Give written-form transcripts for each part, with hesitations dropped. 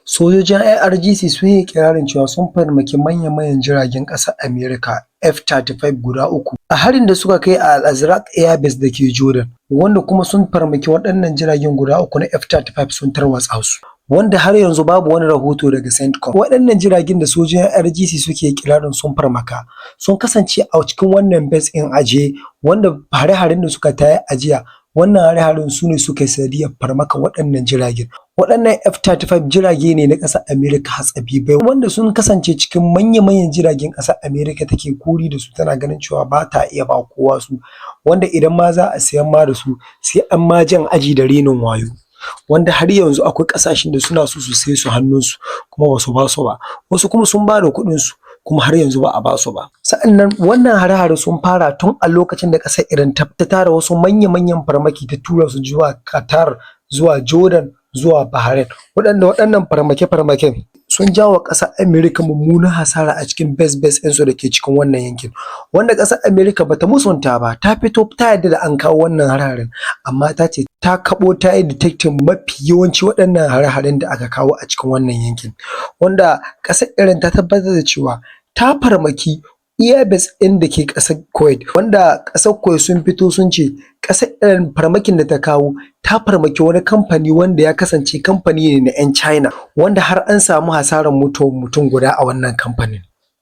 Sojojin IRGC sun yi ikirarin cewa sun farmaki manya-manyan jiragen ƙasar Amerika F-35 guda uku a harin da suka kai a Al-Azraq Air Base da ke Jordan, wanda kuma sun farmaki waɗannan jiragen guda uku na F-35 sun tarwatsa su, wanda har yanzu babu wani rahoto daga CENTCOM. Waɗannan jiragen da sojojin IRGC suke ikirarin sun farmaka sun kasance a cikin wannan base ɗin ajiye, wanda hare-haren da suka tayar a jiya, wannan hare-haren su ne suka yi sanadiyyar farmaka waɗannan jiragen. Waɗannan F-35 jirage ne na ƙasar Amerika hatsabibai, wanda sun kasance cikin manya-manyan jiragen ƙasar Amerika take kuri da su, tana ganin cewa ba ta iya ba kowa su, wanda idan ma za a siyan ma da su sai an ma jan aji da renin wayo. Wanda har yanzu akwai ƙasashen da suna so su siye su hannunsu kuma ba su ba su ba, wasu kuma sun ba da kuɗinsu kuma har yanzu ba a ba su ba. Sa'annan wannan hare-hare sun fara tun a lokacin da ƙasar Iran ta tara wasu manya-manyan farmaki ta tura su zuwa Qatar, zuwa Jordan, zuwa Bahrain. Waɗannan farmake-farmaken sun jawo ƙasar Amerika mummunan hasara a cikin base ɗinsu da ke cikin wannan yankin, wanda ƙasar Amerika bata musunta ba, ta fito ta yarda da an kawo wannan hare-haren, amma ta ce ta kaɓo ta yi detecting mafi yawanci waɗannan hare-haren da aka kawo a cikin wannan yankin, wanda ƙasar Iran ta tabbatar da cewa ta farmaki airbase ɗin da ke ƙasar Kuwait, wanda ƙasar Kuwait sun fito sun ce ƙasar Iran farmakin da ta kawo ta farmaki wani kamfani wanda ya kasance kamfani ne na 'yan China, wanda har an samu hasarar mutuwar mutum guda a wannan kamfanin.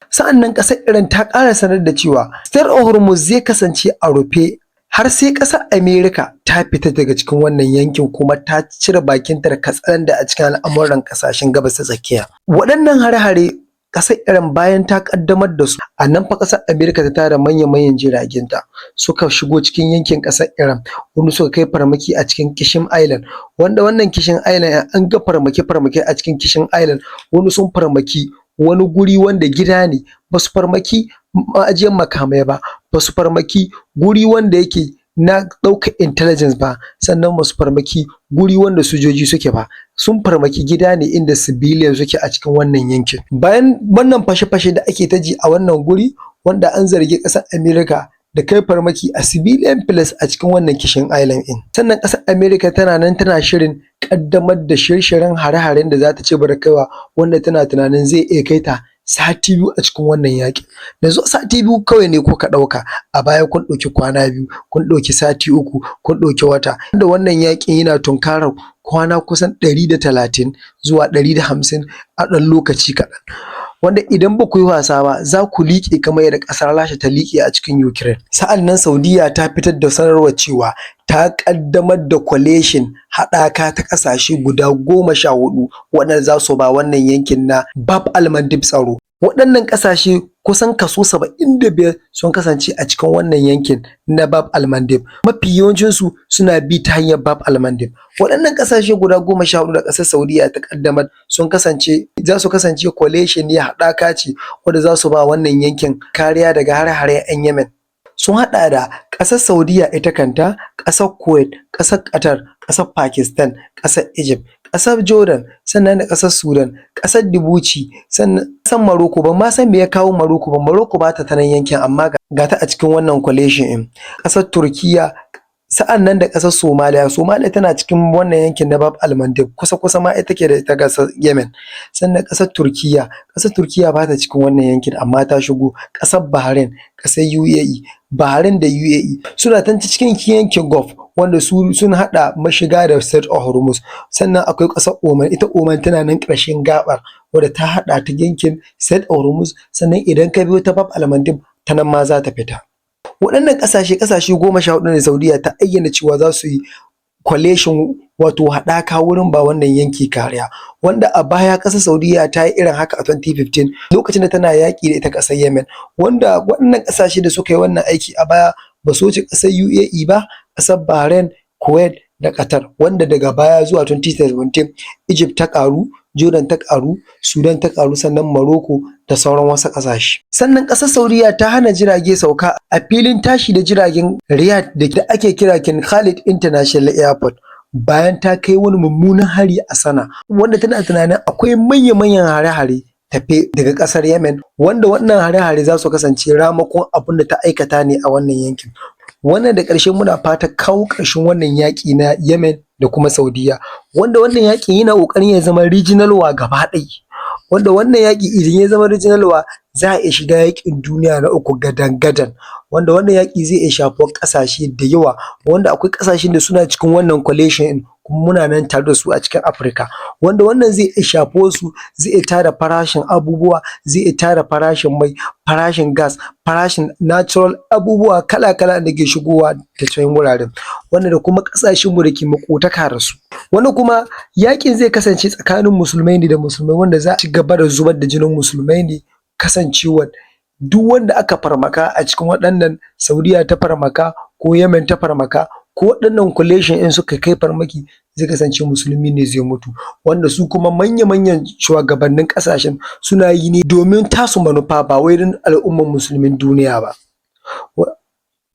Sa'annan ƙasar Iran ta ƙara sanar da cewa Strait of Hormuz zai kasance a rufe har sai ƙasar Amerika ta fita daga cikin wannan yankin kuma ta cire bakinta da katsalanda a cikin al'amuran ƙasashen gabas ta tsakiya. Waɗannan hare-hare ƙasar Iran bayan ta ƙaddamar da su, a nan fa ƙasar Amerika ta tara manya-manyan jiragenta suka shigo cikin yankin ƙasar Iran, wanda suka kai farmaki a cikin Qassim Island, wanda wannan Qassim Island an ga farmake-farmake a cikin Qassim Island, wani sun farmaki wani guri wanda gida ne, ba su farmaki ma'ajiyar makamai ba, ba su farmaki guri wanda yake na ɗaukar intelligence ba, sannan ba su farmaki guri wanda sojoji suke ba, sun farmaki gida ne inda civilian suke a cikin wannan yankin. Bayan wannan fashe-fashe da ake ta ji a wannan guri, wanda an zargi ƙasar Amerika da kai farmaki a civilian place a cikin wannan Qassim Island ɗin. Sannan ƙasar Amerika tana nan tana shirin ƙaddamar da shirye-shiryen hare-haren da za ta ci gaba da kaiwa, wanda tana tunanin zai iya kai ta sati biyu a cikin wannan yaƙin. Yanzu sati biyu kawai ne kuka ɗauka, a baya kun ɗauki kwana biyu, kun ɗauki sati uku, kun ɗauki wata, da wannan yaƙin yana tunkarar kwana kusan 130 zuwa 150 a ɗan lokaci kaɗan, wanda idan ba ku yi wasa ba za ku liƙe kamar yadda ƙasar Rasha ta liƙe a cikin Ukraine. Sa'annan Saudiya ta fitar da sanarwar cewa ta ƙaddamar da coalition haɗaka ta ƙasashe guda 14 waɗanda za su ba wannan yankin na Bab al-Mandeb tsaro. Waɗannan ƙasashe kusan kaso 75 sun kasance a cikin wannan yankin na Bab al-Mandeb. Mafi yawancinsu suna bi ta hanyar Bab al-Mandeb. Waɗannan ƙasashe guda 14 da ƙasar Saudiya ta ƙaddamar za su kasance coalition ne, haɗaka ce wadda za su ba wannan yankin kariya daga hare-haren 'yan Yemen. Sun haɗa da ƙasar Saudiya ita kanta, ƙasar Kuwait, ƙasar Qatar, ƙasar Pakistan, ƙasar Egypt, ƙasar Jordan, sannan da ƙasar Sudan, ƙasar Djibouti, sannan ƙasar Morocco. Ban ma san me ya kawo Morocco ba, Morocco ba ta nan yankin amma ga ta a cikin wannan coalition ɗin. Ƙasar Turkiya, sa'annan da ƙasar Somalia. Somalia tana cikin wannan yankin na Bab al-Mandeb, kusa-kusa ma ita ke da ita ƙasar Yemen. Sannan ƙasar Turkiya ba ta cikin wannan yankin amma ta shigo. Ƙasar Bahrain, ƙasar UAE, Bahrain da UAE suna ta cikin yankin Gulf, wanda sun haɗa mashiga da Strait of Hormuz. Sannan akwai ƙasar Oman, ita Oman tana nan ƙarshen gaɓar wadda ta haɗa ta yankin Strait of Hormuz, sannan idan ka biyo ta Bab al-Mandeb ta nan ma za ta fita. Waɗannan ƙasashe 14 ne Saudiya ta ayyana cewa za su yi coalition, wato haɗaka wurin ba wannan yanki kariya, wanda a baya ƙasar Saudiya ta yi irin haka a 2015 lokacin da tana yaƙi da ita ƙasar Yemen, wanda waɗannan ƙasashe da suka yi wannan aiki a baya ba su wuce ƙasar UAE ba, ƙasar Bahrain, Kuwait da Qatar, wanda daga baya zuwa 2017 Egypt ta ƙaru, Jordan ta ƙaru, Sudan ta ƙaru, sannan Morocco da sauran wasu ƙasashe. Sannan ƙasar Saudiya ta hana jirage sauka a filin tashi da jiragen Riyadh da ake kira King Khalid International Airport, bayan ta kai wani mummunan hari a Sana, wanda tana tunanin akwai manya-manyan hare-hare tafe daga ƙasar Yemen, wanda wannan hare-hare za su kasance ramakon abin da ta aikata ne a wannan yankin. Wannan da ƙarshe muna fata kawo ƙarshen wannan yaƙi na Yemen da kuma Saudiya, wanda wannan yaƙin yana ƙoƙarin ya zama regional war gaba ɗaya, wanda wannan yaƙi idan ya zama regional war za a iya shiga yaƙin duniya na uku gadan-gadan, wanda wannan yaƙi zai iya shafar ƙasashe da yawa, wanda akwai ƙasashen da suna cikin wannan coalition ɗin kuma muna nan tare da su a cikin Afirka, wanda wannan zai iya shafar su, zai iya tada farashin abubuwa, zai iya tada farashin mai, farashin gas, farashin natural abubuwa kala-kala da ke shigowa ta can wuraren, wanda da kuma ƙasashenmu da ke maƙotaka da su. Wani kuma yaƙin zai kasance tsakanin musulmai ne da musulmai, wanda za a ci gaba da zubar da jinin musulmai ne, kasancewar duk wanda aka farmaka a cikin waɗannan Saudiya ta farmaka ko Yemen ta farmaka ko waɗannan coalition ɗin suka kai farmaki zai kasance musulmi ne zai mutu, wanda su kuma manya-manyan shugabannin ƙasashen suna yi ne domin tasu manufa ba wai don al'ummar musulmin duniya ba.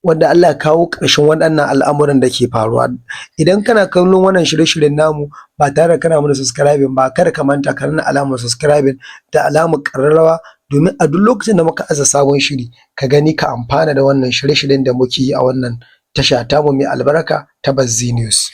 Wanda Allah ya kawo ƙarshen waɗannan al'amuran da ke faruwa. Idan kana kallon wannan shirye-shiryen namu ba tare da kana mana subscribing ba, kada ka manta ka danna alamar subscribing da alamar ƙararrawa domin a duk lokacin da muka aza sabon shiri ka gani ka amfana da wannan shirye-shiryen da muke yi a wannan tasha tamu mai albarka ta Bazzi News.